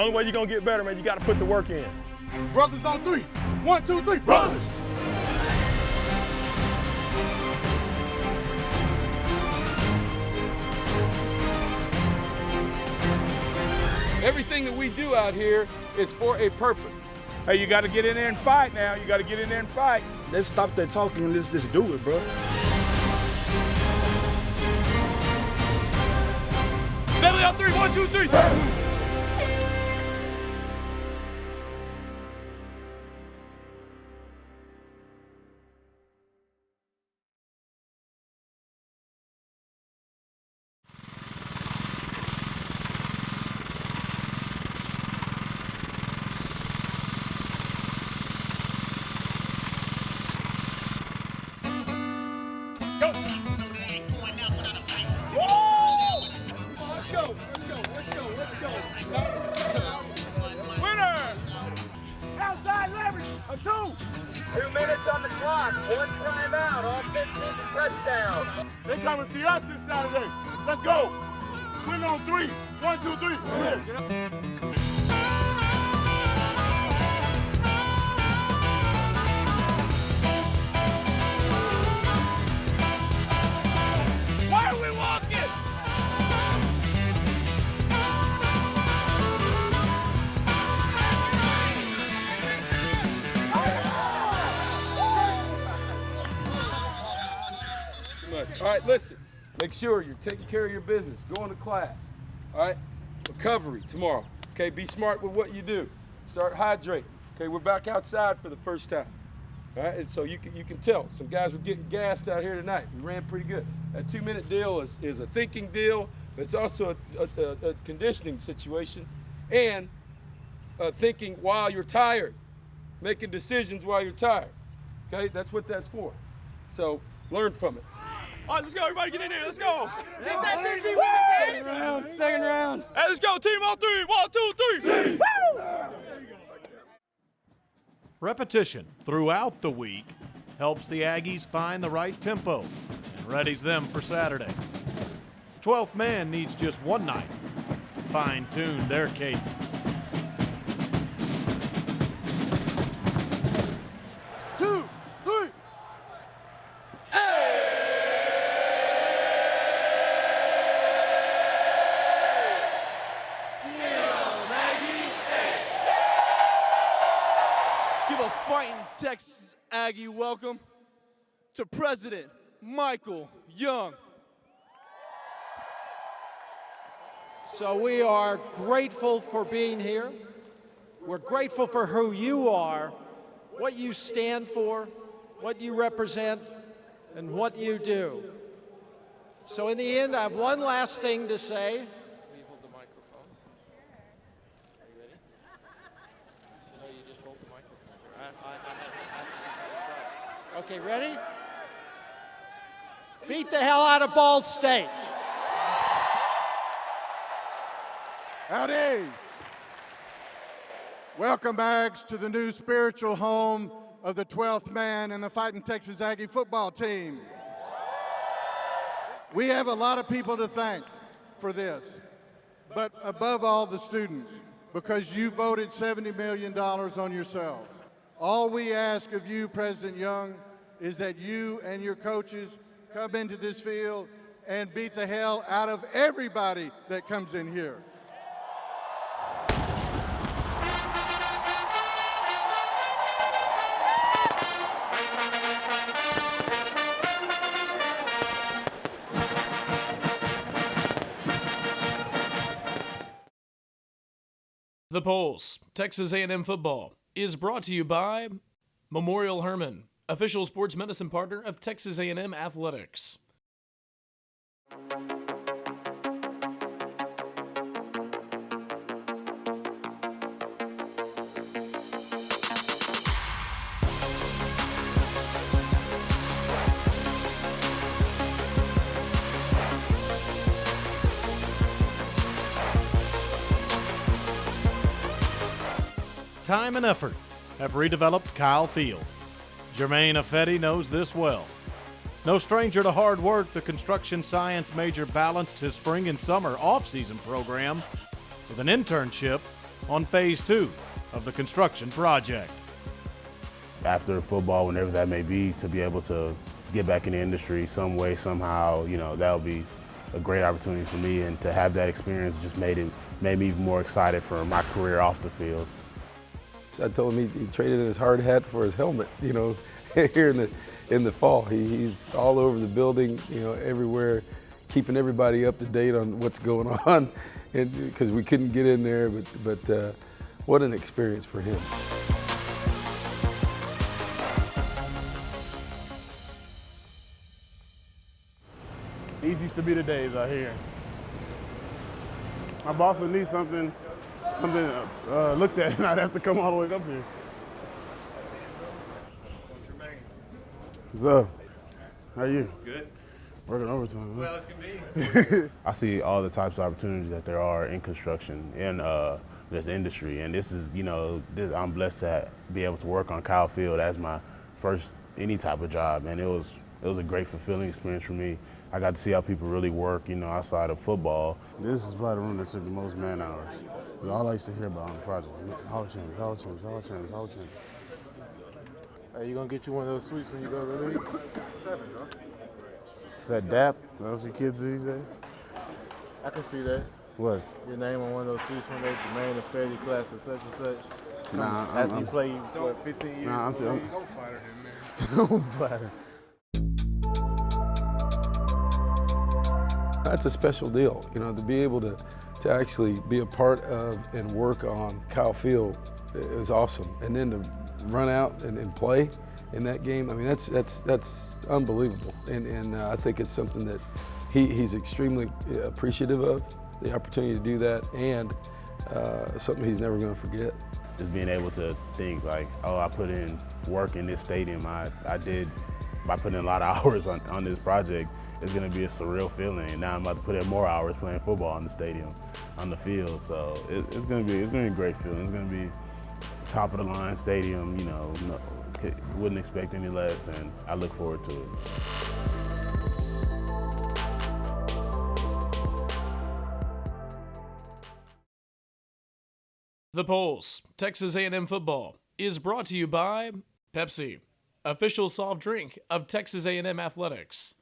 only way you're going to get better, man, you got to put the work in. Brothers on three. 1, 2, 3. Brothers. Everything that we do out here is for a purpose. Hey, you got to get in there and fight now. You got to get in there and fight. Let's stop that talking and let's just do it, bro. Belly on 3, 1, 2, 3. They come and see us this Saturday. Let's go. Win on 3. 1, 2, 3. Why are we walking? All right, listen. Make sure you're taking care of your business. Going to class. All right? Recovery tomorrow. Okay, be smart with what you do. Start hydrating. Okay, we're back outside for the first time. All right, and so you can tell some guys were getting gassed out here tonight. We ran pretty good. That 2-minute deal is a thinking deal, but it's also a conditioning situation, and thinking while you're tired, making decisions while you're tired. Okay, that's what that's for. So learn from it. All right, let's go. Everybody get in there. Let's go. Get that big win. Second round. Hey, let's go. Team on 3. 1, 2, 3. Repetition throughout the week helps the Aggies find the right tempo and readies them for Saturday. The 12th man needs just one night to fine-tune their cadence. Texas Aggie welcome to President Michael Young. So we are grateful for being here. We're grateful for who you are, what you stand for, what you represent, and what you do. So in the end, I have one last thing to say. Okay, ready? Beat the hell out of Ball State. Howdy. Welcome, Ags, to the new spiritual home of the 12th man and the Fighting Texas Aggie football team. We have a lot of people to thank for this, but above all, the students, because you voted $70 million on yourselves. All we ask of you, President Young, is that you and your coaches come into this field and beat the hell out of everybody that comes in here. The Pulse, Texas A&M Football, is brought to you by Memorial Hermann, official sports medicine partner of Texas A&M Athletics. Time and effort have redeveloped Kyle Field. Jermaine Affetti knows this well. No stranger to hard work, the construction science major balanced his spring and summer off-season program with an internship on Phase 2 of the construction project. After football, whenever that may be, to be able to get back in the industry some way, somehow, that'll be a great opportunity for me, and to have that experience just made me even more excited for my career off the field. I told him he traded in his hard hat for his helmet, here in the fall. He's all over the building, everywhere, keeping everybody up to date on what's going on, because we couldn't get in there, but what an experience for him. These used to be the days out here. My boss would need something looked at, and I'd have to come all the way up here. What's up? How are you? Good. Working overtime. Well, as can be. I see all the types of opportunities that there are in construction, in this industry, and this is, I'm blessed to be able to work on Kyle Field as my first any type of job, and it was a great, fulfilling experience for me. I got to see how people really work, outside of football. This is probably the room that took the most man hours. Because all I used to hear about on the project, Hall of Champions, Hall of Champions, Hall of Champions, Hall of Champions. Hey, you gonna get you one of those suites when you go to the league? What's happening, bro? That DAP, those your kids these days? I can see that. What? Your name on one of those suites when they Jermaine and Freddie class or such and such. Nah, after you play, what, 15 years? Nah, don't flatter him, man. Don't flatter. That's a special deal, to be able to actually be a part of and work on Kyle Field is awesome. And then to run out and play in that game, I mean, that's unbelievable. And I think it's something that he's extremely appreciative of, the opportunity to do that, and something he's never going to forget. Just being able to think like, oh, I put in work in this stadium. I did, by putting in a lot of hours on this project, it's going to be a surreal feeling. And now I'm about to put in more hours playing football in the stadium, on the field. So it's going to be a great feeling. It's going to be top of the line stadium. Wouldn't expect any less, and I look forward to it. The Pulse, Texas A&M Football, is brought to you by Pepsi, official soft drink of Texas A&M Athletics.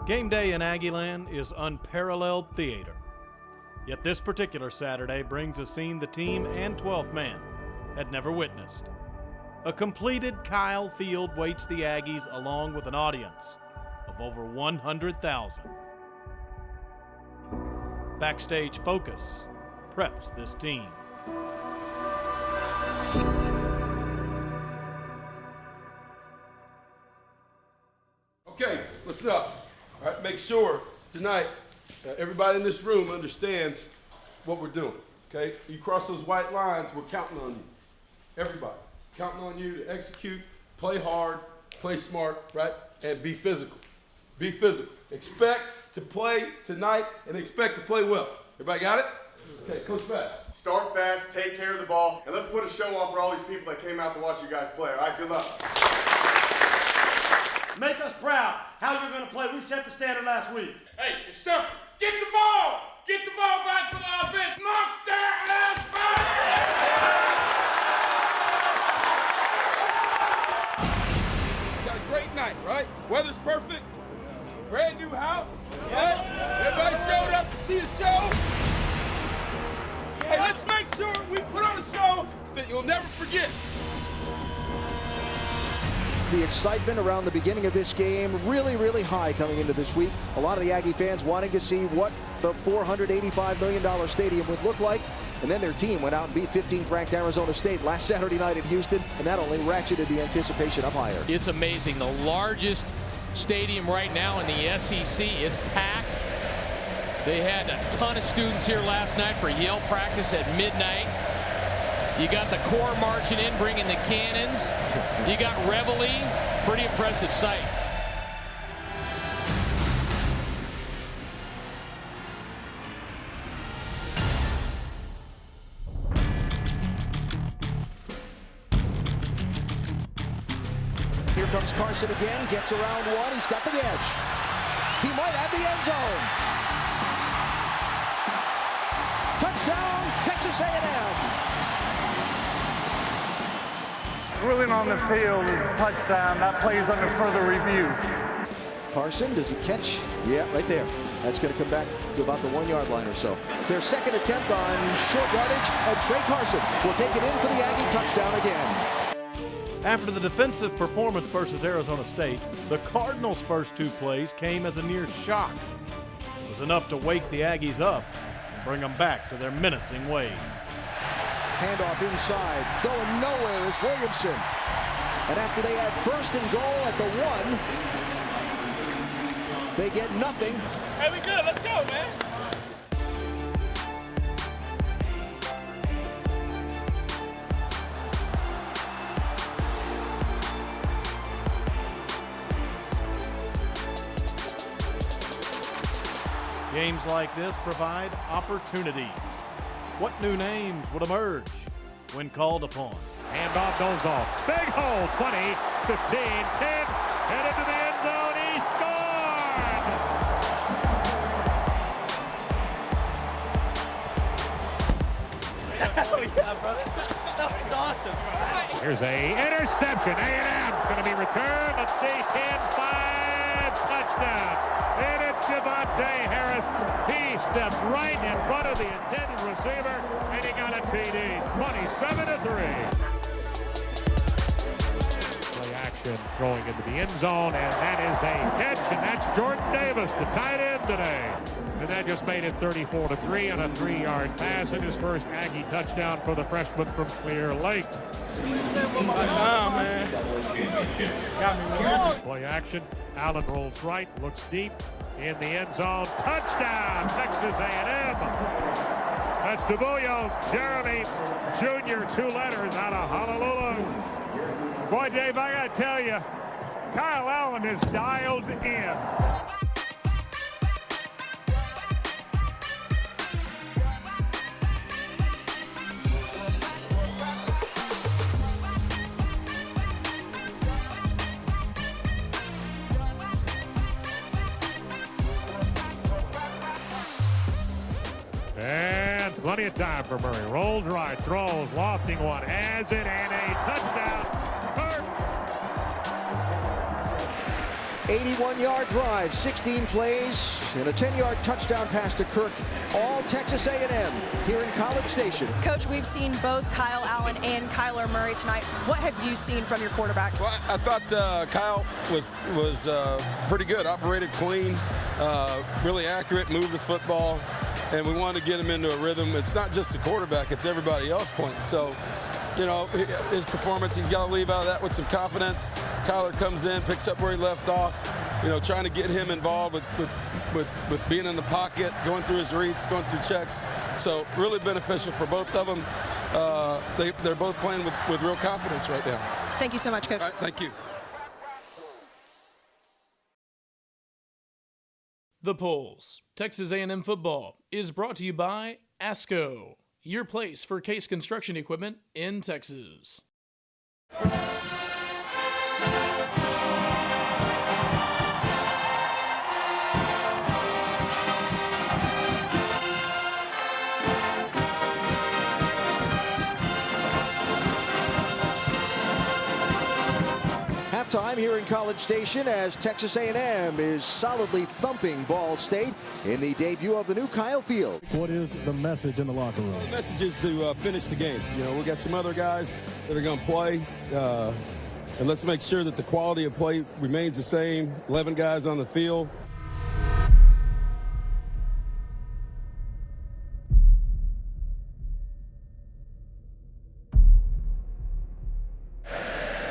Game day in Aggieland is unparalleled theater. Yet this particular Saturday brings a scene the team and 12th man had never witnessed. A completed Kyle Field waits the Aggies along with an audience of over 100,000. Backstage Focus preps this team. Okay, listen up. All right, make sure tonight everybody in this room understands what we're doing, okay? You cross those white lines, we're counting on you. Everybody, counting on you to execute, play hard, play smart, right? And be physical. Be physical. Expect to play tonight and expect to play well. Everybody got it? Okay, Coach Pat. Start fast, take care of the ball, and let's put a show on for all these people that came out to watch you guys play. All right, good luck. Make us proud how you're going to play. We set the standard last week. Hey, it's simple. Get the ball. Get the ball back for the offense. Knock their ass back. Got a great night, right? Weather's perfect. Brand new house. Right? Everybody showed up to see the show. Hey, let's make sure we put on a show that you'll never forget. The excitement around the beginning of this game really, really high coming into this week. A lot of the Aggie fans wanting to see what the $485 million stadium would look like. And then their team went out and beat 15th ranked Arizona State last Saturday night in Houston, and that only ratcheted the anticipation up higher. It's amazing. The largest stadium right now in the SEC. It's packed. They had a ton of students here last night for Yale practice at midnight. You got the corps marching in, bringing the cannons. You got reveille. Pretty impressive sight. Here comes Carson again, gets around one, he's got the edge. He might have the end zone. Touchdown, Texas A&M. Ruling on the field is a touchdown. That plays under further review. Carson, does he catch? Yeah, right there. That's going to come back to about the 1 yard line or so. Their second attempt on short yardage, and Trey Carson will take it in for the Aggie touchdown again. After the defensive performance versus Arizona State, the Cardinals' first 2 plays came as a near shock. It was enough to wake the Aggies up and bring them back to their menacing ways. Handoff inside, going nowhere is Williamson. And after they had first and goal at the 1, they get nothing. Hey, we good. Let's go, man. Games like this provide opportunities. What new names would emerge when called upon? Handoff goes off. Big hole, 20, 15, 10, headed to the end zone. He scored! Hell yeah, brother. That was awesome. Here's a interception. A&M's going to be returned. Let's see, 10-5, touchdown. And it's Devontae Harris. He stepped right in front of the intended receiver, and he got a TD. 27-3. Play action, throwing into the end zone, and that is a catch, and that's Jordan Davis, the tight end today. And that just made it 34-3 on a 3-yard pass, and his first Aggie touchdown for the freshman from Clear Lake. Play action. Allen rolls right, looks deep in the end zone. Touchdown, Texas A&M. That's DeBuyo, Jeremy Jr., 2 letters out of Honolulu. Boy, Dave, I got to tell you, Kyle Allen is dialed in. And plenty of time for Murray. Rolls right, throws, lofting one, has it, and a touchdown. 81-yard drive, 16 plays, and a 10-yard touchdown pass to Kirk. All Texas A&M here in College Station. Coach, we've seen both Kyle Allen and Kyler Murray tonight. What have you seen from your quarterbacks? Well, I thought Kyle was pretty good, operated clean, really accurate, moved the football, and we wanted to get him into a rhythm. It's not just the quarterback, it's everybody else playing. So, you know, his performance, he's got to leave out of that with some confidence. Kyler comes in, picks up where he left off, you know, trying to get him involved with being in the pocket, going through his reads, going through checks. So really beneficial for both of them. They're both playing with real confidence right now. Thank you so much, Coach. All right, thank you. The Polls, Texas A&M Football, is brought to you by ASCO, your place for case construction equipment in Texas. Halftime here in College Station as Texas A&M is solidly thumping Ball State in the debut of the new Kyle Field. What is the message in the locker room? The message is to finish the game. You know, we got some other guys that are going to play, and let's make sure that the quality of play remains the same. 11 guys on the field.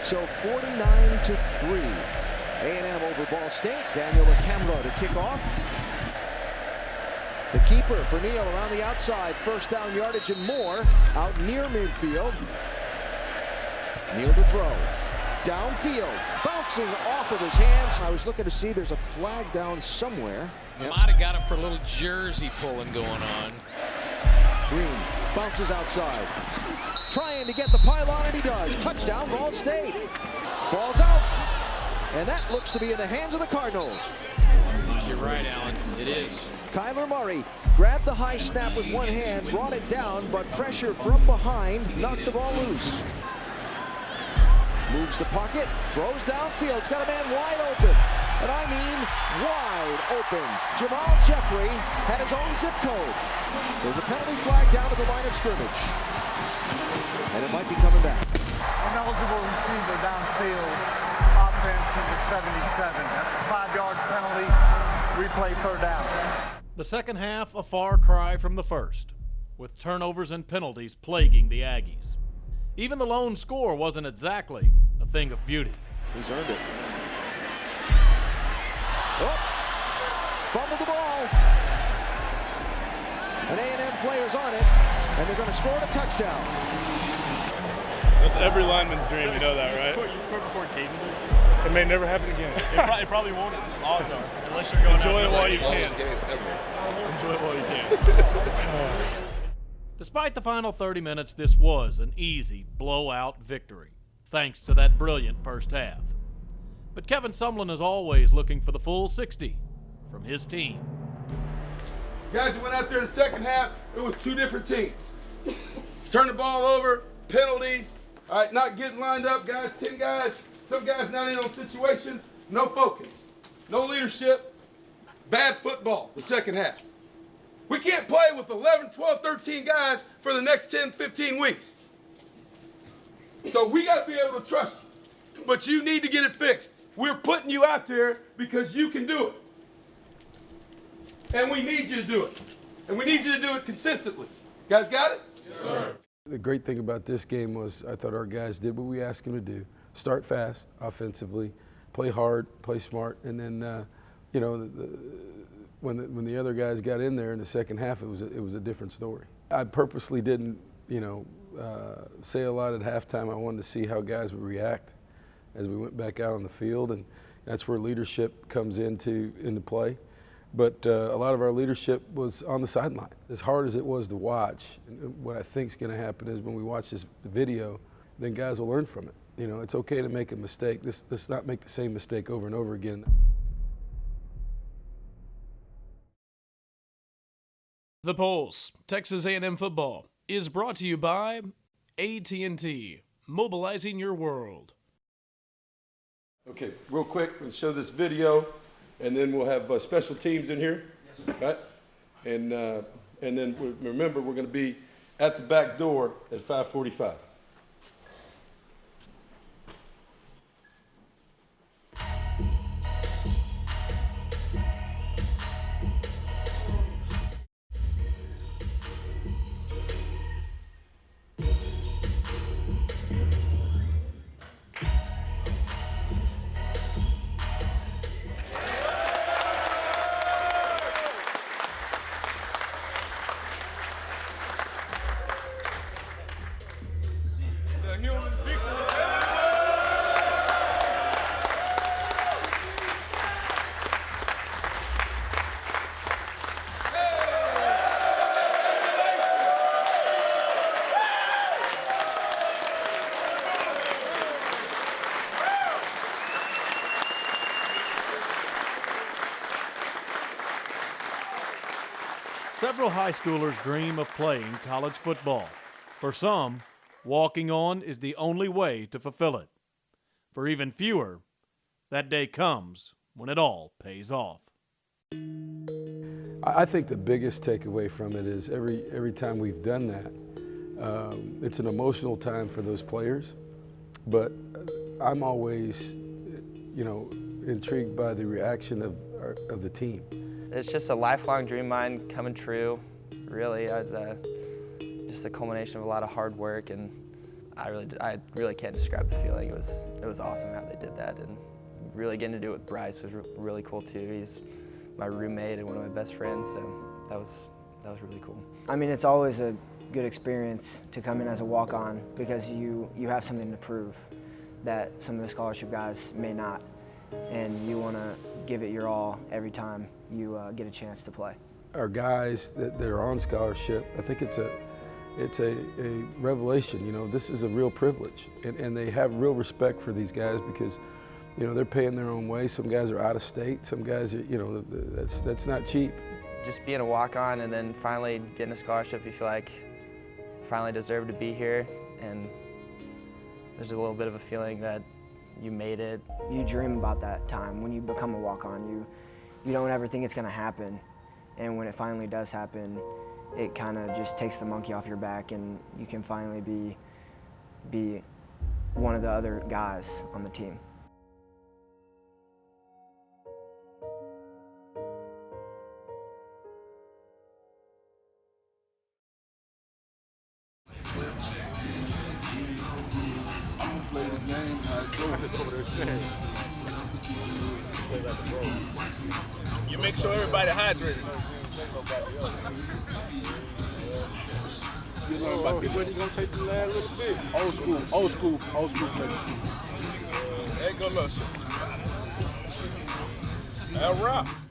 So 49-3. A&M over Ball State. Daniel Acamra to kick off. The keeper for Neal around the outside. First down yardage and more out near midfield. Neal to throw. Downfield. Bouncing off of his hands. I was looking to see there's a flag down somewhere. Yep. Might have got him for a little jersey pulling going on. Green bounces outside. Trying to get the pylon, and he does. Touchdown, Ball State. Ball's out. And that looks to be in the hands of the Cardinals. I think you're right, Alan. It is. Kyler Murray grabbed the high snap with one hand, brought it down, but pressure from behind knocked the ball loose. Moves the pocket, throws downfield. It's got a man wide open. And I mean wide open. Jamal Jeffrey had his own zip code. There's a penalty flag down at the line of scrimmage. And it might be coming back. Ineligible receiver downfield. Offense number 77. That's a 5-yard penalty. Replay third down. The second half a far cry from the first, with turnovers and penalties plaguing the Aggies. Even the lone score wasn't exactly a thing of beauty. He's earned it. Oh, fumbled the ball. An A&M player's on it, and they're going to score a touchdown. That's every lineman's dream, you know that, right? You scored before Caden did? It may never happen again. It probably won't. Odds are, unless you're going. Enjoy it while you can. Enjoy it while you can. Despite the final 30 minutes, this was an easy blowout victory, thanks to that brilliant first half. But Kevin Sumlin is always looking for the full 60 from his team. Guys who went out there in the second half, it was two different teams. Turn the ball over, penalties, all right, not getting lined up, guys, 10 guys, some guys not in on situations, no focus, no leadership, bad football the second half. We can't play with 11, 12, 13 guys for the next 10, 15 weeks. So we got to be able to trust you, but you need to get it fixed. We're putting you out there because you can do it. And we need you to do it. And we need you to do it consistently. Guys got it? Yes, sir. The great thing about this game was I thought our guys did what we asked them to do. Start fast offensively, play hard, play smart, and then, you know, when the other guys got in there in the second half, it was a different story. I purposely didn't, you know, say a lot at halftime. I wanted to see how guys would react as we went back out on the field, and that's where leadership comes into play. But a lot of our leadership was on the sideline. As hard as it was to watch, and what I think is going to happen is when we watch this video, then guys will learn from it. You know, it's okay to make a mistake. Let's not make the same mistake over and over again. The Pulse, Texas A&M Football, is brought to you by AT&T, mobilizing your world. Okay, real quick, let's show this video, and then we'll have special teams in here, right? And then remember, we're going to be at the back door at 5:45. Several high schoolers dream of playing college football. For some, walking on is the only way to fulfill it. For even fewer, that day comes when it all pays off. I think the biggest takeaway from it is every time we've done that, it's an emotional time for those players, but I'm always, you know, intrigued by the reaction of the team. It's just a lifelong dream of mine coming true. Really, it was just a culmination of a lot of hard work, and I really can't describe the feeling. It was awesome how they did that, and really getting to do it with Bryce was really cool too. He's my roommate and one of my best friends, so that was really cool. I mean, it's always a good experience to come in as a walk-on because you have something to prove that some of the scholarship guys may not, and you want to give it your all every time you get a chance to play. Our guys that are on scholarship, I think it's a revelation. You know, this is a real privilege, and they have real respect for these guys because, you know, they're paying their own way. Some guys are out of state. Some guys are, you know, that's not cheap. Just being a walk-on and then finally getting a scholarship, you feel like finally deserve to be here, and there's a little bit of a feeling that you made it. You dream about that time when you become a walk-on. You don't ever think it's going to happen, and when it finally does happen, it kind of just takes the monkey off your back, and you can finally be one of the other guys on the team. You make sure everybody hydrated. You learn about this. When you gonna take the last little bit? Old school play. There you go, Lush. All right.